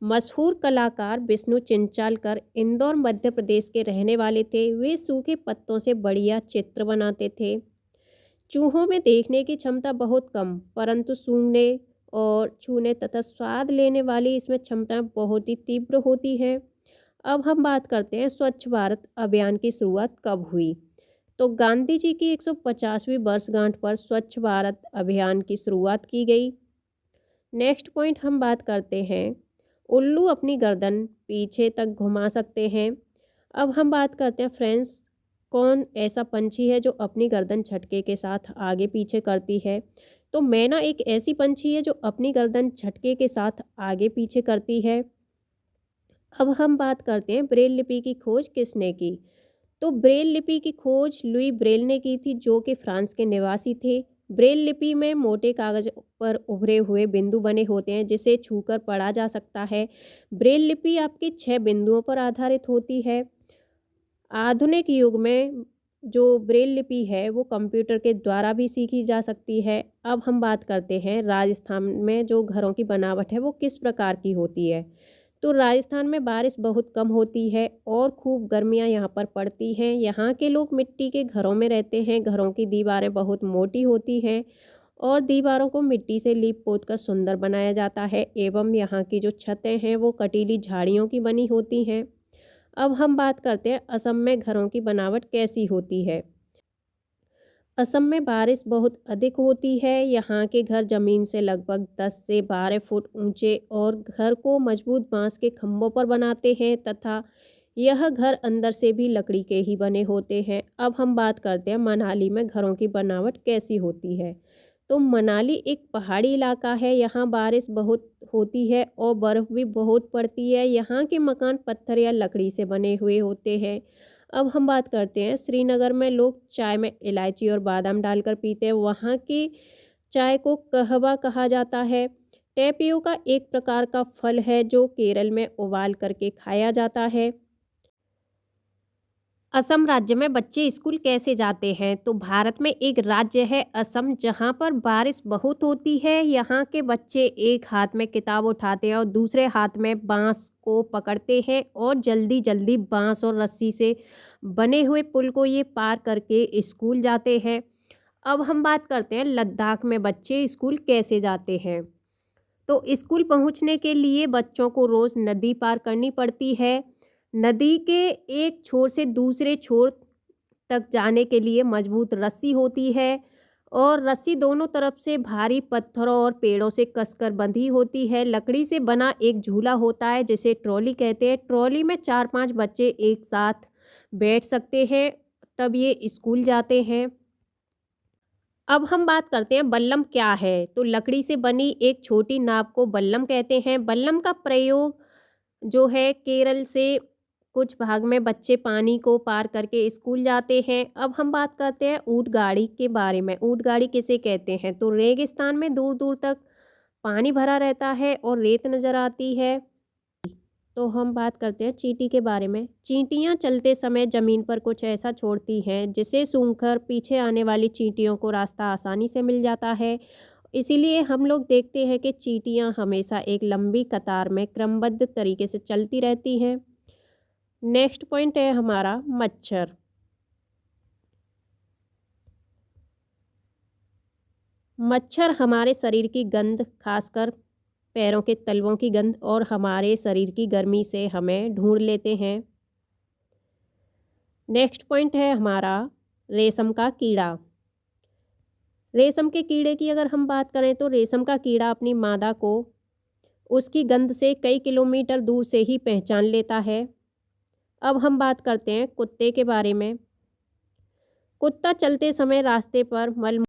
मशहूर कलाकार विष्णु चिंचालकर इंदौर मध्य प्रदेश के रहने वाले थे। वे सूखे पत्तों से बढ़िया चित्र बनाते थे। चूहों में देखने की क्षमता बहुत कम, परंतु सूंघने और छूने तथा स्वाद लेने वाली इसमें क्षमताएं बहुत ही तीव्र होती हैं। अब हम बात करते हैं स्वच्छ भारत अभियान की शुरुआत कब हुई। तो गांधी जी की 150वीं वर्षगांठ पर स्वच्छ भारत अभियान की शुरुआत की गई। नेक्स्ट पॉइंट हम बात करते हैं, उल्लू अपनी गर्दन पीछे तक घुमा सकते हैं। अब हम बात करते हैं फ्रेंड्स, कौन ऐसा पंछी है जो अपनी गर्दन झटके के साथ आगे पीछे करती है। तो मैना एक ऐसी पंछी है जो अपनी गर्दन झटके के साथ आगे पीछे करती है। अब हम बात करते हैं ब्रेल लिपि की खोज किसने की। तो ब्रेल लिपि की खोज लुई ब्रेल ने की थी, जो कि फ्रांस के निवासी थे। ब्रेल लिपि में मोटे कागज पर उभरे हुए बिंदु बने होते हैं, जिसे छूकर पढ़ा जा सकता है। ब्रेल लिपि आपके 6 बिंदुओं पर आधारित होती है। आधुनिक युग में जो ब्रेल लिपि है वो कंप्यूटर के द्वारा भी सीखी जा सकती है। अब हम बात करते हैं राजस्थान में जो घरों की बनावट है वो किस प्रकार की होती है। तो राजस्थान में बारिश बहुत कम होती है और खूब गर्मियाँ यहाँ पर पड़ती हैं। यहाँ के लोग मिट्टी के घरों में रहते हैं। घरों की दीवारें बहुत मोटी होती हैं और दीवारों को मिट्टी से लीप पोत कर सुंदर बनाया जाता है, एवं यहाँ की जो छतें हैं वो कटीली झाड़ियों की बनी होती हैं। अब हम बात करते हैं असम में घरों की बनावट कैसी होती है। असम में बारिश बहुत अधिक होती है। यहाँ के घर जमीन से लगभग 10 से 12 फुट ऊंचे और घर को मजबूत बांस के खंभों पर बनाते हैं तथा यह घर अंदर से भी लकड़ी के ही बने होते हैं। अब हम बात करते हैं मनाली में घरों की बनावट कैसी होती है। तो मनाली एक पहाड़ी इलाका है। यहाँ बारिश बहुत होती है और बर्फ़ भी बहुत पड़ती है। यहाँ के मकान पत्थर या लकड़ी से बने हुए होते हैं। अब हम बात करते हैं श्रीनगर में लोग चाय में इलायची और बादाम डालकर पीते हैं। वहाँ की चाय को कहवा कहा जाता है। टेपियोका एक प्रकार का फल है जो केरल में उबाल करके खाया जाता है। असम राज्य में बच्चे स्कूल कैसे जाते हैं। तो भारत में एक राज्य है असम, जहाँ पर बारिश बहुत होती है। यहाँ के बच्चे एक हाथ में किताब उठाते हैं और दूसरे हाथ में बांस को पकड़ते हैं और जल्दी जल्दी बांस और रस्सी से बने हुए पुल को ये पार करके स्कूल जाते हैं। अब हम बात करते हैं लद्दाख में बच्चे स्कूल कैसे जाते हैं। तो स्कूल पहुँचने के लिए बच्चों को रोज़ नदी पार करनी पड़ती है। नदी के एक छोर से दूसरे छोर तक जाने के लिए मजबूत रस्सी होती है और रस्सी दोनों तरफ से भारी पत्थरों और पेड़ों से कसकर बंधी होती है। लकड़ी से बना एक झूला होता है जिसे ट्रॉली कहते हैं। ट्रॉली में 4-5 बच्चे एक साथ बैठ सकते हैं, तब ये स्कूल जाते हैं। अब हम बात करते हैं बल्लम क्या है। तो लकड़ी से बनी एक छोटी नाव को बल्लम कहते हैं। बल्लम का प्रयोग जो है केरल से कुछ भाग में बच्चे पानी को पार करके स्कूल जाते हैं। अब हम बात करते हैं ऊँट गाड़ी के बारे में। ऊँट गाड़ी किसे कहते हैं। तो रेगिस्तान में दूर दूर तक पानी भरा रहता है और रेत नज़र आती है। तो हम बात करते हैं चींटी के बारे में। चींटियां चलते समय ज़मीन पर कुछ ऐसा छोड़ती हैं जिसे सूंघकर पीछे आने वाली चींटियों को रास्ता आसानी से मिल जाता है। इसीलिए हम लोग देखते हैं कि चींटियां हमेशा एक लंबी कतार में क्रमबद्ध तरीके से चलती रहती हैं। नेक्स्ट पॉइंट है हमारा मच्छर। मच्छर हमारे शरीर की गंध, खासकर पैरों के तलवों की गंध और हमारे शरीर की गर्मी से हमें ढूंढ लेते हैं। नेक्स्ट पॉइंट है हमारा रेशम का कीड़ा। रेशम के कीड़े की अगर हम बात करें तो रेशम का कीड़ा अपनी मादा को उसकी गंध से कई किलोमीटर दूर से ही पहचान लेता है। अब हम बात करते हैं कुत्ते के बारे में। कुत्ता चलते समय रास्ते पर मल